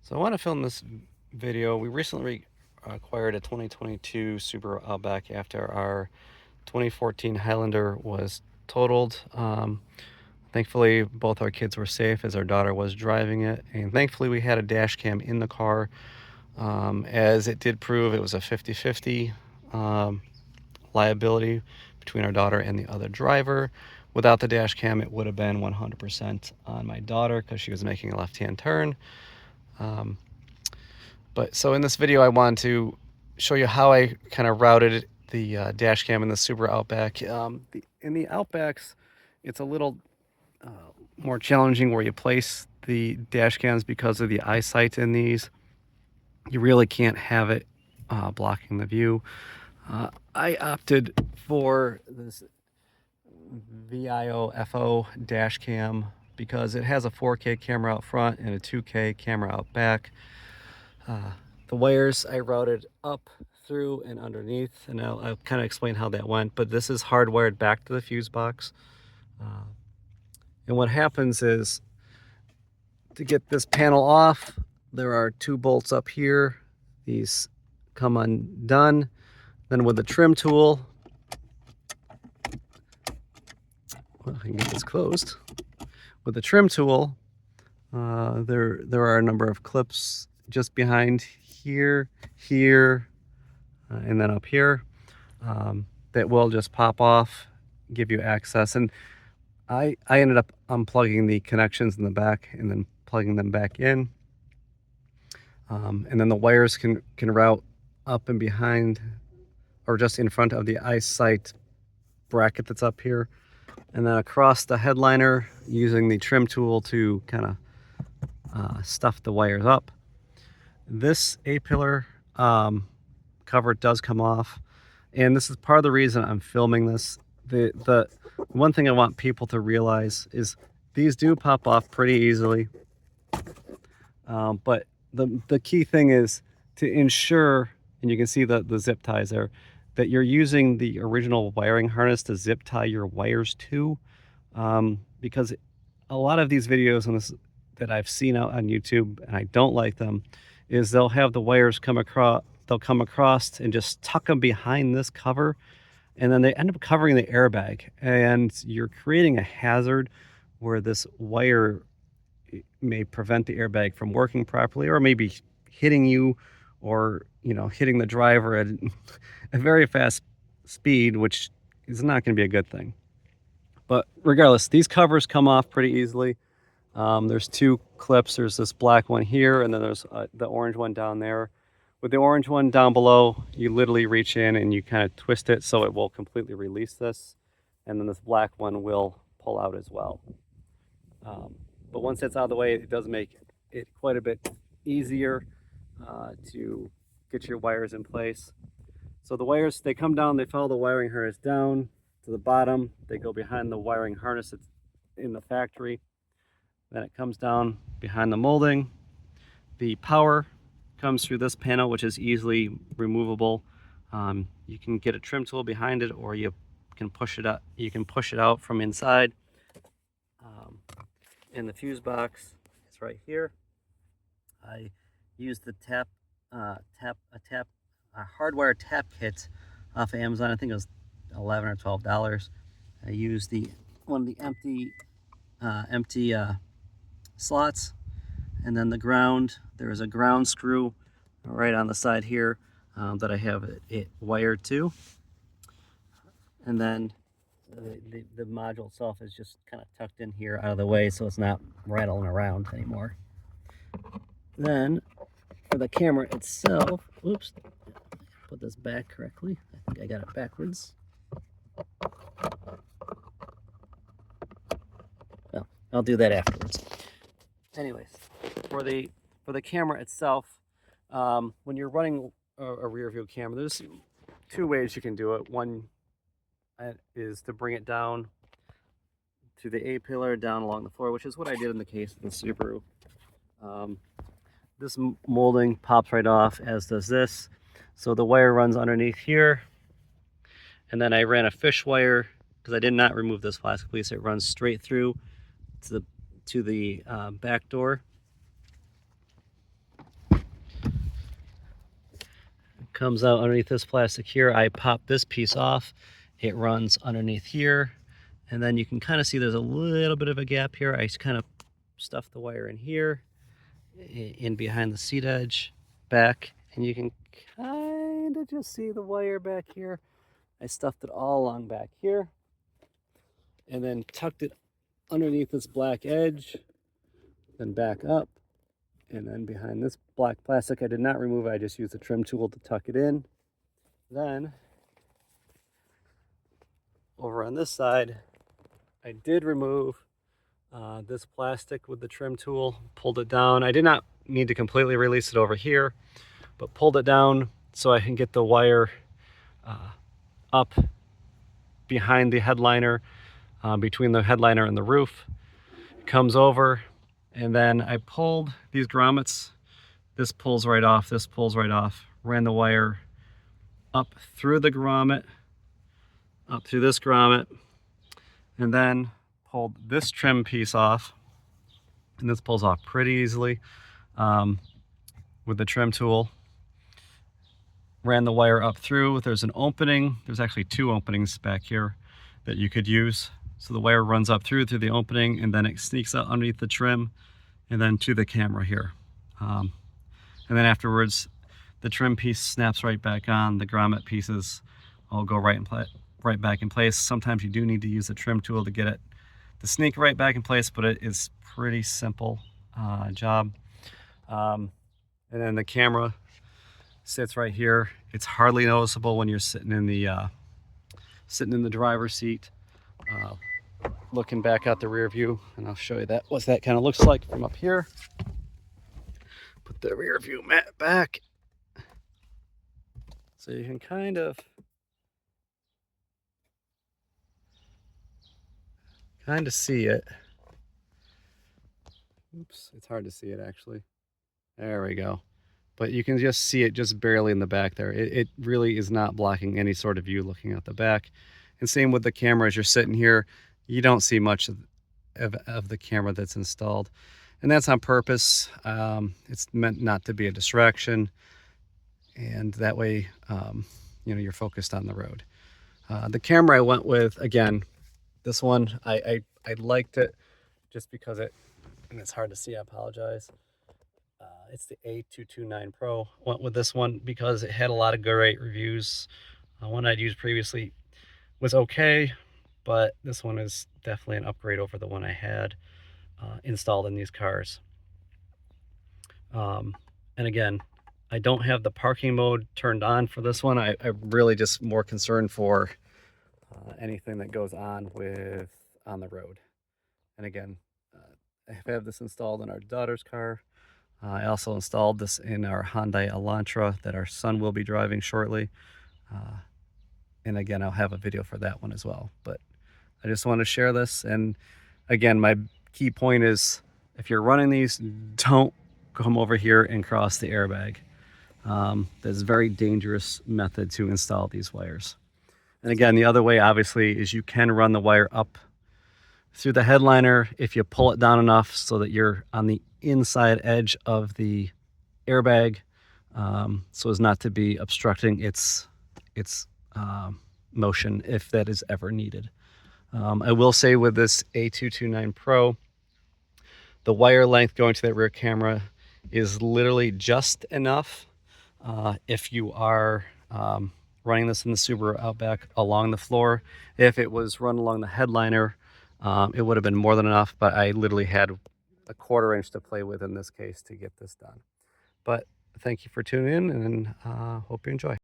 So I want to film this video. We recently acquired a 2022 Subaru Outback after our 2014 Highlander was totaled. Thankfully, both our kids were safe as our daughter was driving it, and thankfully we had a dash cam in the car, as it did prove it was a 50-50 liability between our daughter and the other driver. Without the dash cam, it would have been 100% on my daughter because she was making a left-hand turn. But so in this video, I wanted to show you how I kind of routed the dash cam in the Subaru Outback. In the Outbacks, it's a little more challenging where you place the dash cams because of the eyesight in these. You really can't have it blocking the view. I opted for this VIOFO dash cam because it has a 4K camera out front and a 2K camera out back. The wires I routed up, through, and underneath, and I'll kind of explain how that went, but this is hardwired back to the fuse box. And what happens is, to get this panel off, there are 2 bolts up here. These come undone. Then with the trim tool, well, I can get this closed. With the trim tool, there are a number of clips just behind here, and then up here, that will just pop off, give you access. And I ended up unplugging the connections in the back and then plugging them back in. And then the wires can route up and behind, or just in front of the eyesight bracket that's up here, and then across the headliner using the trim tool to kind of stuff the wires up. This A-pillar cover does come off, and this is part of the reason I'm filming this. The one thing I want people to realize is these do pop off pretty easily, but the key thing is to ensure, and you can see the zip ties there, that you're using the original wiring harness to zip tie your wires to, because a lot of these videos on this that I've seen out on YouTube, and I don't like them, is they'll have the wires come across and just tuck them behind this cover, and then they end up covering the airbag, and you're creating a hazard where this wire may prevent the airbag from working properly, or maybe hitting you, or hitting the driver at a very fast speed, which is not going to be a good thing. But regardless, these covers come off pretty easily. There's 2 clips. There's this black one here, and then there's the orange one down there. With the orange one down below, you literally reach in and you kind of twist it so it will completely release this, and then this black one will pull out as well. But once that's out of the way, it does make it quite a bit easier to get your wires in place. So the wires, they come down, they follow the wiring harness down to the bottom, they go behind the wiring harness that's in the factory, then it comes down behind the molding. The power comes through this panel, which is easily removable. You can get a trim tool behind it, or you can push it out. You can push it out from inside. And the fuse box is right here. I used the Hardwire tap kit off of Amazon. I think it was $11 or $12. I used one of the empty slots, and then the ground. There is a ground screw right on the side here that I have it wired to, and then the module itself is just kind of tucked in here out of the way, so it's not rattling around anymore. Then for the camera itself, oops, put this back correctly. I think I got it backwards. Well, I'll do that afterwards. Anyways, for the camera itself, when you're running a rear view camera, there's 2 ways you can do it. One is to bring it down to the A-pillar down along the floor, which is what I did in the case of the Subaru. This molding pops right off, as does this. So the wire runs underneath here, and then I ran a fish wire because I did not remove this plastic piece. It runs straight through to the back door. comes out underneath this plastic here. I pop this piece off. It runs underneath here. And then you can kind of see there's a little bit of a gap here. I kind of stuff the wire in here, in behind the seat edge, back, and you can kind of just see the wire back here. I stuffed it all along back here, and then tucked it underneath this black edge, then back up, and then behind this black plastic. I did not remove it, I just used the trim tool to tuck it in. Then, over on this side, I did remove this plastic with the trim tool, pulled it down. I did not need to completely release it over here, but pulled it down so I can get the wire up behind the headliner, between the headliner and the roof. It comes over, and then I pulled these grommets. This pulls right off, this pulls right off. Ran the wire up through the grommet, up through this grommet, and then pulled this trim piece off, and this pulls off pretty easily with the trim tool. Ran the wire up through. There's an opening. There's actually two openings back here that you could use. So the wire runs up through the opening, and then it sneaks out underneath the trim and then to the camera here. And then afterwards, the trim piece snaps right back on. The grommet pieces all go right back in place. Sometimes you do need to use the trim tool to get it to sneak right back in place, but it is pretty simple job. And then the camera sits right here. It's hardly noticeable when you're sitting in the driver's seat, looking back out the rear view, and I'll show you what that kind of looks like from up here. Put the rear view mat back so you can kind of see it. Oops, it's hard to see it actually. There we go. But you can just see it just barely in the back there. It really is not blocking any sort of view looking out the back. And same with the camera. As you're sitting here, you don't see much of the camera that's installed. And that's on purpose. It's meant not to be a distraction. And that way, you're focused on the road. The camera I went with, again, this one, I liked it just because and it's hard to see, I apologize. It's the A229 Pro. Went with this one because it had a lot of great reviews. One I'd used previously was okay, but this one is definitely an upgrade over the one I had installed in these cars. And again, I don't have the parking mode turned on for this one. I'm really just more concerned for anything that goes on the road. And again, I have this installed in our daughter's car. I also installed this in our Hyundai Elantra that our son will be driving shortly. And again, I'll have a video for that one as well. But I just want to share this. And again, my key point is, if you're running these, don't come over here and cross the airbag. That's a very dangerous method to install these wires. And again, the other way, obviously, is you can run the wire up through the headliner if you pull it down enough so that you're on the inside edge of the airbag, so as not to be obstructing its motion if that is ever needed. I will say with this A229 Pro, the wire length going to that rear camera is literally just enough. If you are running this in the Subaru Outback along the floor, if it was run along the headliner, it would have been more than enough, but I literally had a 1/4 inch to play with in this case to get this done. But thank you for tuning in, and hope you enjoy.